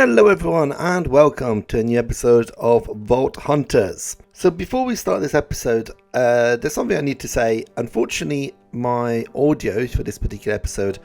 Hello everyone and welcome to a new episode of Vault Hunters. So before we start this episode, there's something I need to say. Unfortunately, my audio for this particular episode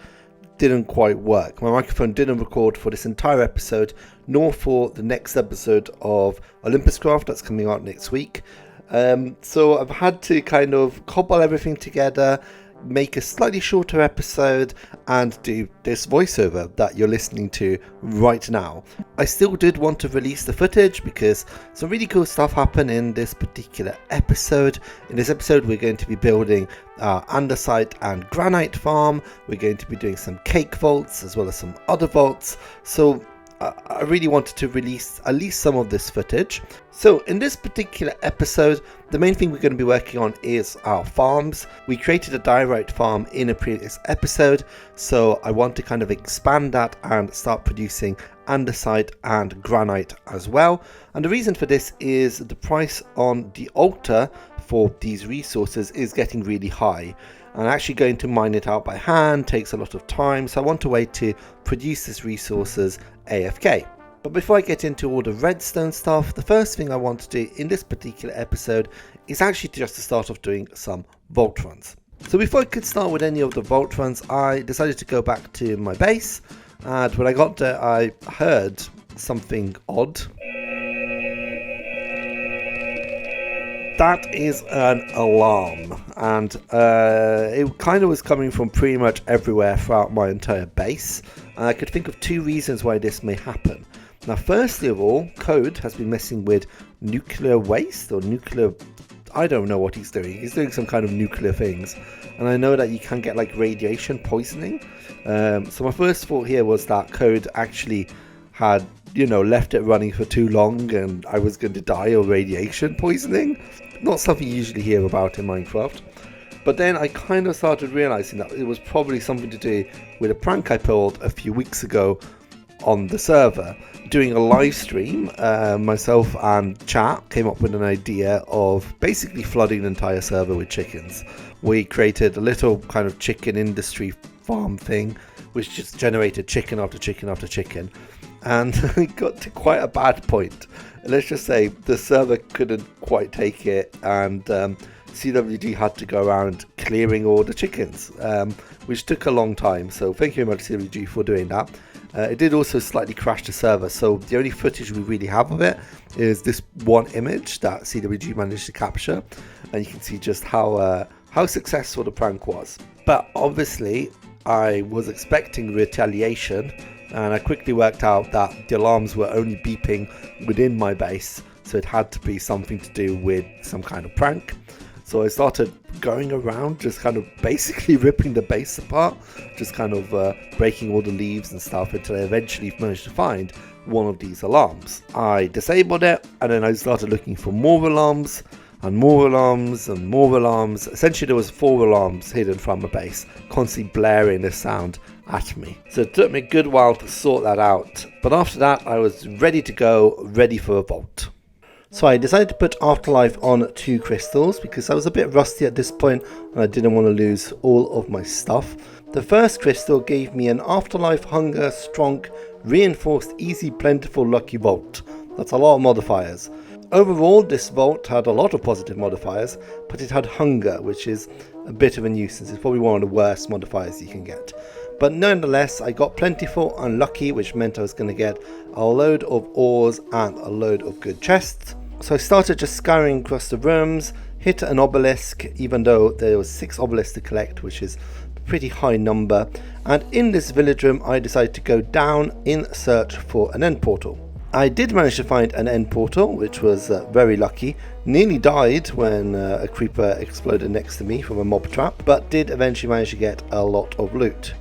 didn't quite work. My microphone didn't record for this entire episode, nor for the next episode of Olympus Craft that's coming out next week. So I've had to kind of cobble everything together, make a slightly shorter episode and do this voiceover that you're listening to right now. I still did want to release the footage because some really cool stuff happened in this particular episode. In this episode we're going to be building our andesite and granite farm. We're going to be doing some cake vaults as well as some other vaults. So I really wanted to release at least some of this footage. So in this particular episode, the main thing we're going to be working on is our farms. We created a diorite farm in a previous episode, so I want to kind of expand that and start producing andesite and granite as well. And the reason for this is the price on the altar for these resources is getting really high. And actually going to mine it out by hand takes a lot of time, so I want a way to produce these resources AFK. But before I get into all the redstone stuff, the first thing I want to do in this particular episode is actually just to start off doing some vault runs. So before I could start with any of the vault runs, I decided to go back to my base, and when I got there I heard something odd. That is an alarm, and it kind of was coming from pretty much everywhere throughout my entire base. And I could think of two reasons why this may happen. Now, firstly of all, Code has been messing with nuclear waste or nuclear... I don't know what he's doing. He's doing some kind of nuclear things. And I know that you can get like radiation poisoning. So my first thought here was that Code actually had, left it running for too long and I was going to die of radiation poisoning. Not something you usually hear about in Minecraft. But then I kind of started realizing that it was probably something to do with a prank I pulled a few weeks ago on the server. Doing a live stream, myself and chat came up with an idea of basically flooding the entire server with chickens. We created a little kind of chicken industry farm thing, which just generated chicken after chicken after chicken. And it got to quite a bad point. Let's just say the server couldn't quite take it, and CWD had to go around clearing all the chickens, which took a long time. So thank you very much, CWD, for doing that. It did also slightly crash the server, so the only footage we really have of it is this one image that CWD managed to capture, and you can see just how successful the prank was. But obviously I was expecting retaliation, and I quickly worked out that the alarms were only beeping within my base, so it had to be something to do with some kind of prank. So I started going around just kind of basically ripping the base apart, just kind of breaking all the leaves and stuff, until I eventually managed to find one of these alarms. I disabled it, and then I started looking for more alarms and more alarms and more alarms. Essentially there was 4 alarms hidden from my base, constantly blaring this sound at me. So it took me a good while to sort that out, but after that I was ready to go, ready for a vault. So I decided to put Afterlife on 2 crystals because I was a bit rusty at this point and I didn't want to lose all of my stuff. The first crystal gave me an Afterlife Hunger Strong Reinforced Easy Plentiful Lucky Vault. That's a lot of modifiers. Overall, this vault had a lot of positive modifiers, but it had hunger, which is a bit of a nuisance. It's probably one of the worst modifiers you can get. But nonetheless, I got plentiful and lucky, which meant I was going to get a load of ores and a load of good chests. So I started just scouring across the rooms, hit an obelisk, even though there was 6 obelisks to collect, which is a pretty high number. And in this village room, I decided to go down in search for an end portal. I did manage to find an end portal, which was very lucky. Nearly died when a creeper exploded next to me from a mob trap, but did eventually manage to get a lot of loot.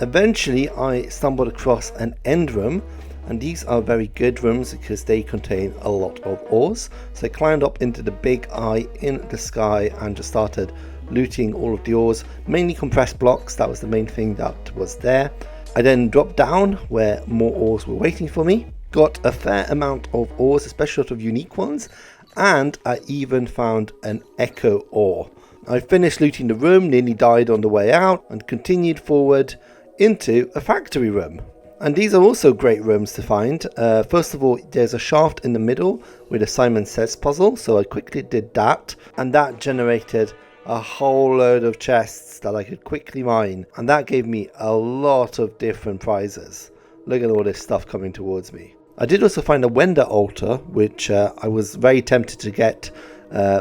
Eventually I stumbled across an end room, and these are very good rooms because they contain a lot of ores. So I climbed up into the big eye in the sky and just started looting all of the ores, mainly compressed blocks. That was the main thing that was there. I then dropped down where more ores were waiting for me. Got a fair amount of ores, especially a lot of unique ones, and I even found an echo ore. I finished looting the room, nearly died on the way out, and continued forward into a factory room. And these are also great rooms to find. First of all, there's a shaft in the middle with a Simon Says puzzle, so I quickly did that, and that generated a whole load of chests that I could quickly mine, and that gave me a lot of different prizes. Look at all this stuff coming towards me. I did also find a Wender altar, which I was very tempted to get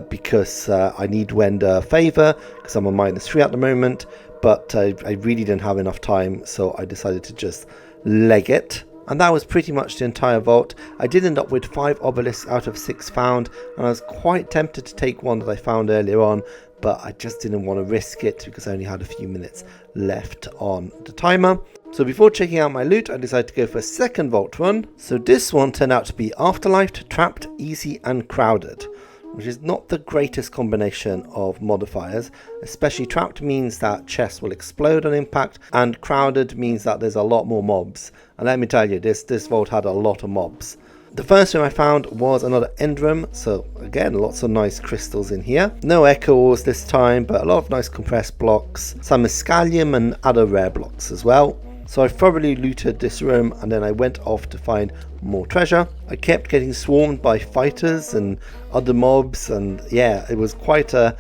because I need Wender favor, because I'm on -3 at the moment, but I really didn't have enough time, so I decided to just leg it. And that was pretty much the entire vault. I did end up with 5 obelisks out of 6 found, and I was quite tempted to take one that I found earlier on, but I just didn't want to risk it because I only had a few minutes left on the timer. So before checking out my loot, I decided to go for a second vault run. So this one turned out to be Afterlife, Trapped, Easy and Crowded, which is not the greatest combination of modifiers. Especially Trapped means that chests will explode on impact, and Crowded means that there's a lot more mobs. And let me tell you, this vault had a lot of mobs. The first room I found was another end room, so again, lots of nice crystals in here. No echo ores this time, but a lot of nice compressed blocks, some mescalium and other rare blocks as well. So I thoroughly looted this room, and then I went off to find more treasure. I kept getting swarmed by fighters and other mobs, and yeah, it was quite a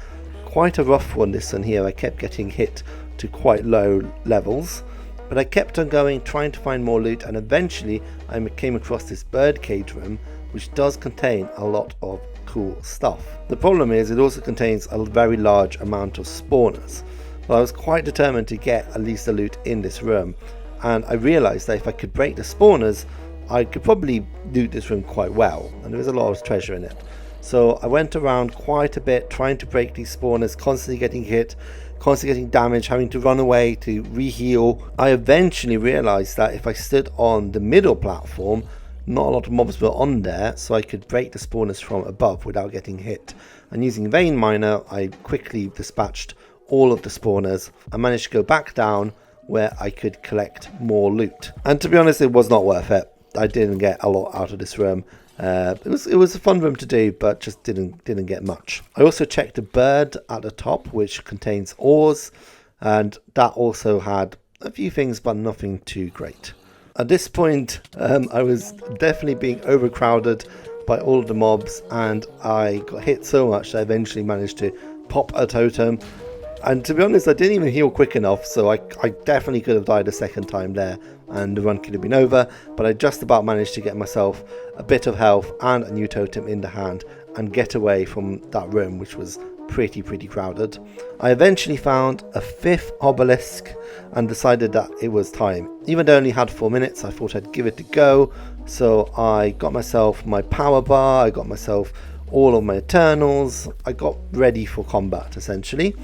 rough one, this one here. I kept getting hit to quite low levels, but I kept on going, trying to find more loot, and eventually I came across this birdcage room, which does contain a lot of cool stuff. The problem is it also contains a very large amount of spawners. But I was quite determined to get at least the loot in this room, and I realized that if I could break the spawners, I could probably loot this room quite well, and there was a lot of treasure in it. So I went around quite a bit trying to break these spawners, constantly getting hit, constantly getting damage, having to run away to re-heal. I eventually realized that if I stood on the middle platform, not a lot of mobs were on there, so I could break the spawners from above without getting hit. And using Vein Miner, I quickly dispatched all of the spawners. I managed to go back down where I could collect more loot, and to be honest, it was not worth it. I didn't get a lot out of this room. It was a fun room to do, but just didn't get much. I also checked the bird at the top, which contains ores, and that also had a few things, but nothing too great. At this point, I was definitely being overcrowded by all of the mobs, and I got hit so much that I eventually managed to pop a totem. And to be honest, I didn't even heal quick enough, so I definitely could have died a second time there, and the run could have been over, but I just about managed to get myself a bit of health and a new totem in the hand, and get away from that room, which was pretty crowded. I eventually found a 5th obelisk, and decided that it was time. Even though I only had 4 minutes, I thought I'd give it a go, so I got myself my power bar, I got myself all of my Eternals, I got ready for combat, essentially.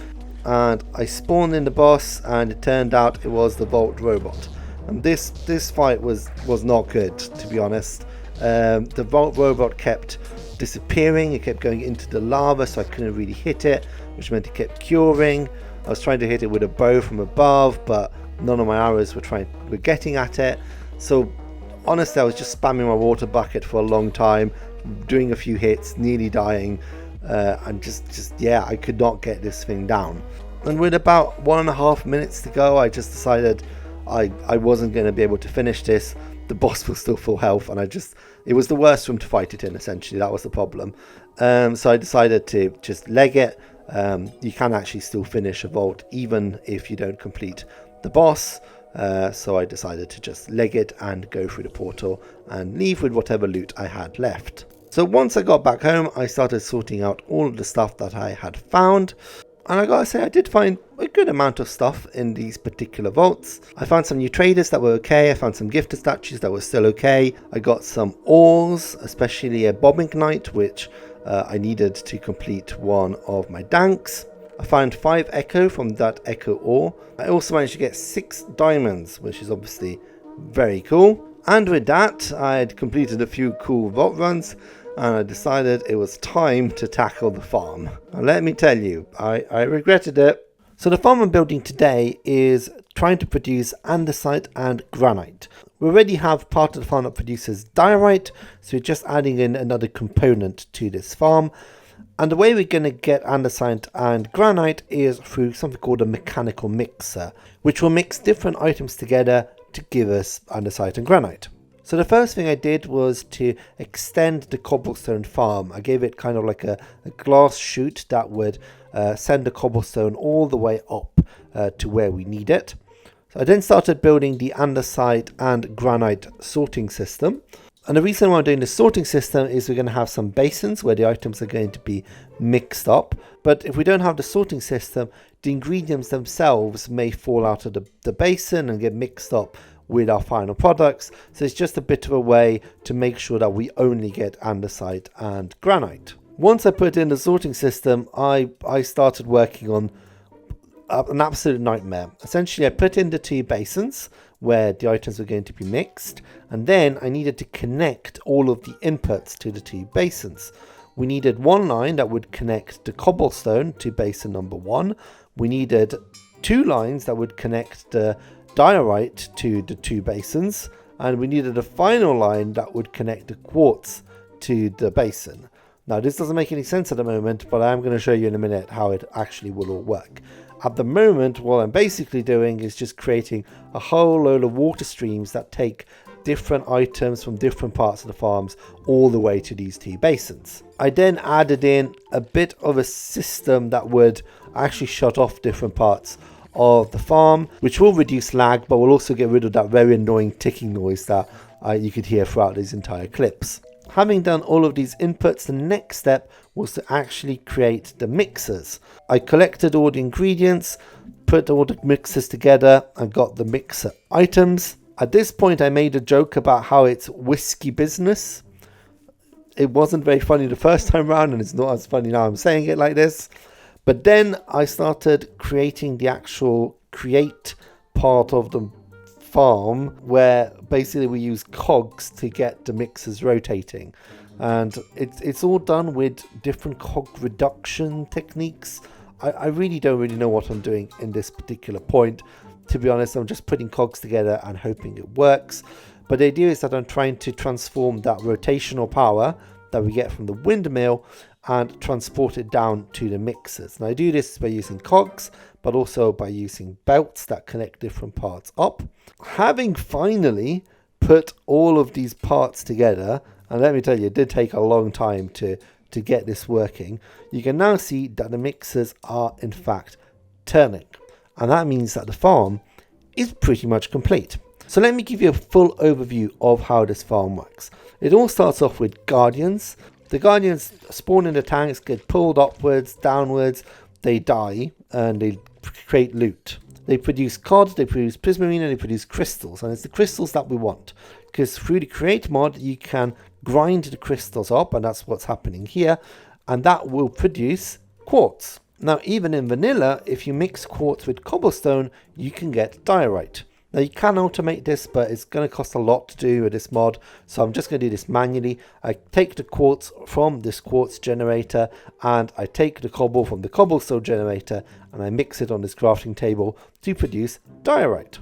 And I spawned in the boss, and it turned out it was the Vault robot. And this fight was not good, to be honest. The Vault robot kept disappearing, it kept going into the lava, so I couldn't really hit it, which meant it kept curing. I was trying to hit it with a bow from above, but none of my arrows were getting at it. So honestly, I was just spamming my water bucket for a long time, doing a few hits, nearly dying. And just yeah, I could not get this thing down. And with about 1.5 minutes to go, I just decided I wasn't going to be able to finish this. The boss was still full health, and it was the worst room to fight it in, essentially. That was the problem. So I decided to just leg it. You can actually still finish a vault even if you don't complete the boss. So I decided to just leg it and go through the portal and leave with whatever loot I had left. So once I got back home, I started sorting out all of the stuff that I had found. And I gotta say, I did find a good amount of stuff in these particular vaults. I found some new traders that were okay. I found some gifted statues that were still okay. I got some ores, especially a bobbing knight, which I needed to complete one of my danks. I found 5 echo from that echo ore. I also managed to get 6 diamonds, which is obviously very cool. And with that, I had completed a few cool vault runs, and I decided it was time to tackle the farm. And let me tell you, I regretted it. So the farm I'm building today is trying to produce andesite and granite. We already have part of the farm that produces diorite, so we're just adding in another component to this farm. And the way we're going to get andesite and granite is through something called a mechanical mixer, which will mix different items together to give us andesite and granite. So the first thing I did was to extend the cobblestone farm. I gave it kind of like a glass chute that would send the cobblestone all the way up to where we need it. So I then started building the andesite and granite sorting system. And the reason why I'm doing the sorting system is we're going to have some basins where the items are going to be mixed up. But if we don't have the sorting system, the ingredients themselves may fall out of the basin and get mixed up with our final products. So it's just a bit of a way to make sure that we only get andesite and granite. Once I put in the sorting system, I started working on an absolute nightmare. Essentially, I put in the 2 basins where the items were going to be mixed, and then I needed to connect all of the inputs to the 2 basins. We needed one line that would connect the cobblestone to basin number 1. We needed 2 lines that would connect the diorite to the 2 basins, and we needed a final line that would connect the quartz to the basin. Now this doesn't make any sense at the moment, but I'm going to show you in a minute how it actually will all work. At the moment, what I'm basically doing is just creating a whole load of water streams that take different items from different parts of the farms all the way to these 2 basins. I then added in a bit of a system that would actually shut off different parts of the farm, which will reduce lag, but will also get rid of that very annoying ticking noise that you could hear throughout these entire clips. Having done all of these inputs, the next step was to actually create the mixers. I collected all the ingredients, put all the mixers together, and got the mixer items. At this point, I made a joke about how it's whiskey business. It wasn't very funny the first time around, and it's not as funny now I'm saying it like this. But then I started creating the actual create part of the farm, where basically we use cogs to get the mixers rotating, and it's all done with different cog reduction techniques. I really don't know what I'm doing in this particular point. To be honest, I'm just putting cogs together and hoping it works. But the idea is that I'm trying to transform that rotational power that we get from the windmill and transport it down to the mixers. And I do this by using cogs, but also by using belts that connect different parts up. Having finally put all of these parts together, and let me tell you, it did take a long time to get this working, you can now see that the mixers are in fact turning. And that means that the farm is pretty much complete. So let me give you a full overview of how this farm works. It all starts off with guardians. The guardians spawn in the tanks, get pulled upwards, downwards, they die, and they create loot. They produce cod, they produce prismarine, and they produce crystals. And it's the crystals that we want, because through the create mod, you can grind the crystals up, and that's what's happening here, and that will produce quartz. Now, even in vanilla, if you mix quartz with cobblestone, you can get diorite. Now, you can automate this, but it's going to cost a lot to do with this mod, so I'm just going to do this manually. I take the quartz from this quartz generator, and I take the cobble from the cobblestone generator, and I mix it on this crafting table to produce diorite.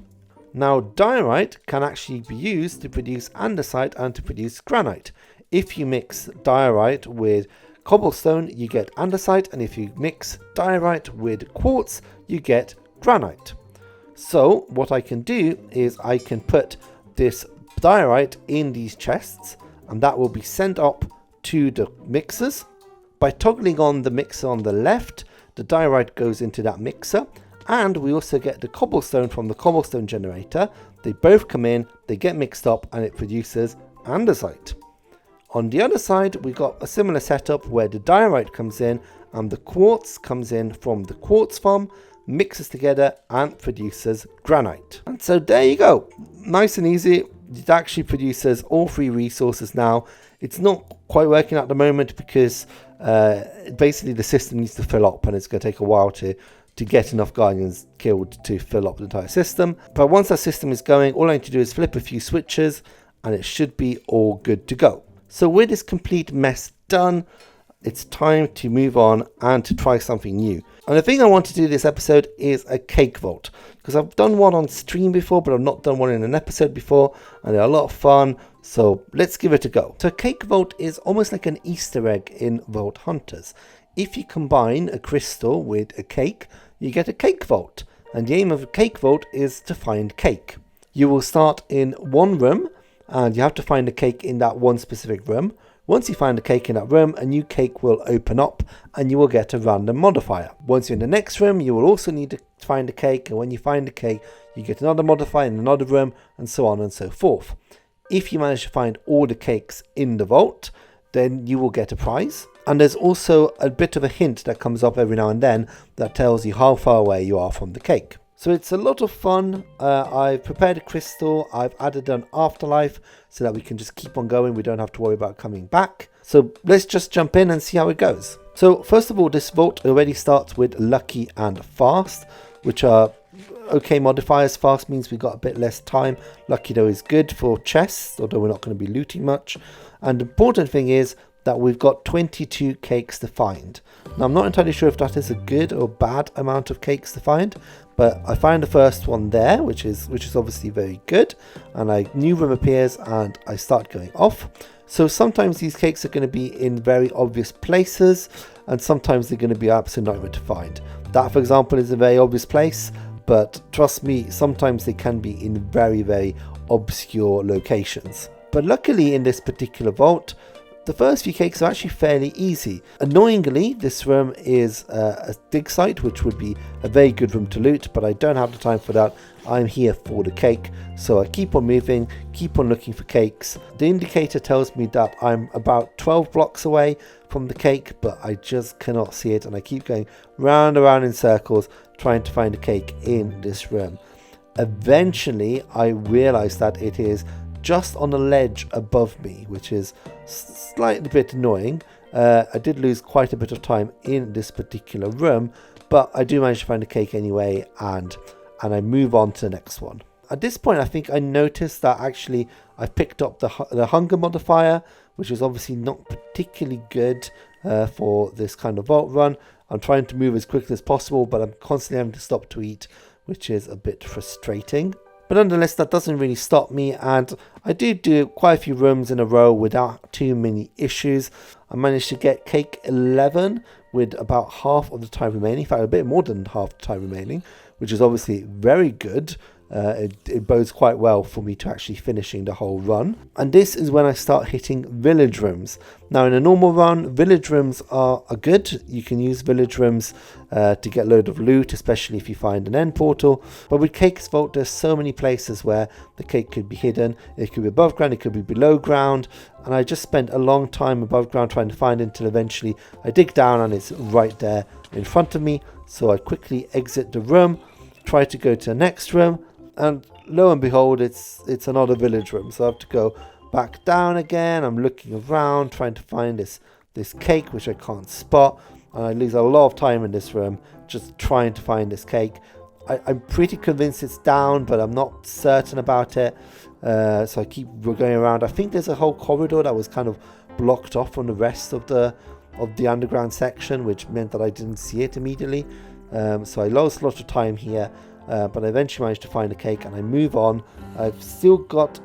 Now, diorite can actually be used to produce andesite and to produce granite. If you mix diorite with cobblestone, you get andesite, and if you mix diorite with quartz, you get granite. So what I can do is I can put this diorite in these chests, and that will be sent up to the mixers. By toggling on the mixer on the left, the diorite goes into that mixer, and we also get the cobblestone from the cobblestone generator. They both come in, they get mixed up, and it produces andesite. On the other side, we got a similar setup where the diorite comes in and the quartz comes in from the quartz farm, mixes together and produces granite. And so there you go, nice and easy. It actually produces all 3 resources now. It's not quite working at the moment because basically the system needs to fill up, and it's going to take a while to get enough guardians killed to fill up the entire system. But once that system is going, all I need to do is flip a few switches and it should be all good to go. So with this complete mess done, it's time to move on and to try something new. And the thing I want to do this episode is a cake vault, because I've done one on stream before, but I've not done one in an episode before, and they're a lot of fun. So let's give it a go. So cake vault is almost like an Easter egg in Vault Hunters. If you combine a crystal with a cake, you get a cake vault. And the aim of a cake vault is to find cake. You will start in one room and you have to find a cake in that one specific room. Once you find a cake in that room, a new cake will open up and you will get a random modifier. Once you're in the next room, you will also need to find a cake, and when you find a cake, you get another modifier in another room, and so on and so forth. If you manage to find all the cakes in the vault, then you will get a prize. And there's also a bit of a hint that comes up every now and then that tells you how far away you are from the cake. So it's a lot of fun. I've prepared a crystal. I've added an afterlife so that we can just keep on going. We don't have to worry about coming back. So let's just jump in and see how it goes. So first of all, this vault already starts with lucky and fast, which are okay modifiers. Fast means we got a bit less time. Lucky though is good for chests, although we're not going to be looting much. And the important thing is that we've got 22 cakes to find. Now I'm not entirely sure if that is a good or bad amount of cakes to find, but I find the first one there, which is obviously very good, and a new room appears and I start going off. So sometimes these cakes are going to be in very obvious places, and sometimes they're going to be absolute nightmare to find. That, for example, is a very obvious place, but trust me, sometimes they can be in very, very obscure locations. But luckily in this particular vault, the first few cakes are actually fairly easy. Annoyingly, this room is a dig site, which would be a very good room to loot, but I don't have the time for that. I'm here for the cake, so I keep on moving, keep on looking for cakes. The indicator tells me that I'm about 12 blocks away from the cake, but I just cannot see it, and I keep going round and round in circles trying to find a cake in this room. Eventually, I realize that it is just on a ledge above me, which is slightly bit annoying. I did lose quite a bit of time in this particular room, but I do manage to find a cake anyway, and I move on to the next one. At this point, I think I noticed that actually I picked up the hunger modifier, which is obviously not particularly good for this kind of vault run. I'm trying to move as quickly as possible, but I'm constantly having to stop to eat, which is a bit frustrating. But nonetheless, that doesn't really stop me, and I do quite a few rooms in a row without too many issues. I managed to get cake 11 with about half of the time remaining, in fact a bit more than half the time remaining, which is obviously very good. It bodes quite well for me to actually finishing the whole run. And this is when I start hitting village rooms. Now in a normal run, village rooms are good. You can use village rooms to get a load of loot, especially if you find an end portal. But with Cake's Vault, there's so many places where the cake could be hidden. It could be above ground, it could be below ground. And I just spent a long time above ground trying to find it until eventually I dig down and it's right there in front of me. So I quickly exit the room, try to go to the next room, and lo and behold, it's another village room. So I have to go back down again. I'm looking around trying to find this cake, which I can't spot, and I lose a lot of time in this room just trying to find this cake. I'm pretty convinced it's down, but I'm not certain about it. So I keep going around. I think there's a whole corridor that was kind of blocked off from the rest of the underground section, which meant that I didn't see it immediately. So I lost a lot of time here. But I eventually managed to find a cake and I move on. I've still got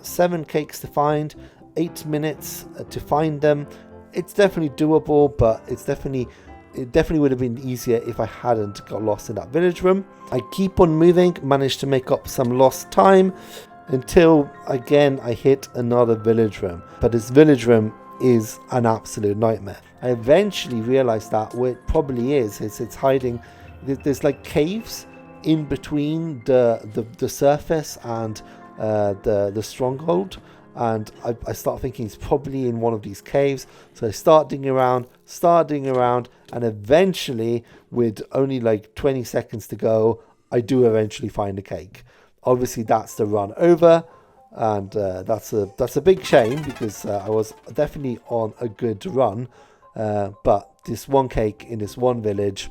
7 cakes to find, 8 minutes to find them. It's definitely doable, but it definitely would have been easier if I hadn't got lost in that village room. I keep on moving, managed to make up some lost time until again I hit another village room. But this village room is an absolute nightmare. I eventually realized that where it probably is it's hiding. There's like caves in between the surface and the stronghold, and I start thinking it's probably in one of these caves. So I start digging around, and eventually, with only like 20 seconds to go, I do eventually find a cake. Obviously that's the run over, and that's a big shame because I was definitely on a good run, but this one cake in this one village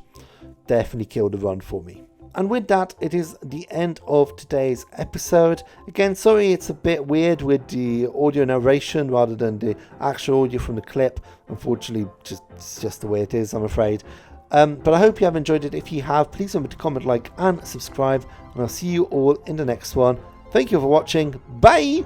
definitely killed the run for me. And with that, it is the end of today's episode. Again, sorry it's a bit weird with the audio narration rather than the actual audio from the clip. Unfortunately, it's just the way it is, I'm afraid. But I hope you have enjoyed it. If you have, please remember to comment, like, and subscribe. And I'll see you all in the next one. Thank you for watching. Bye!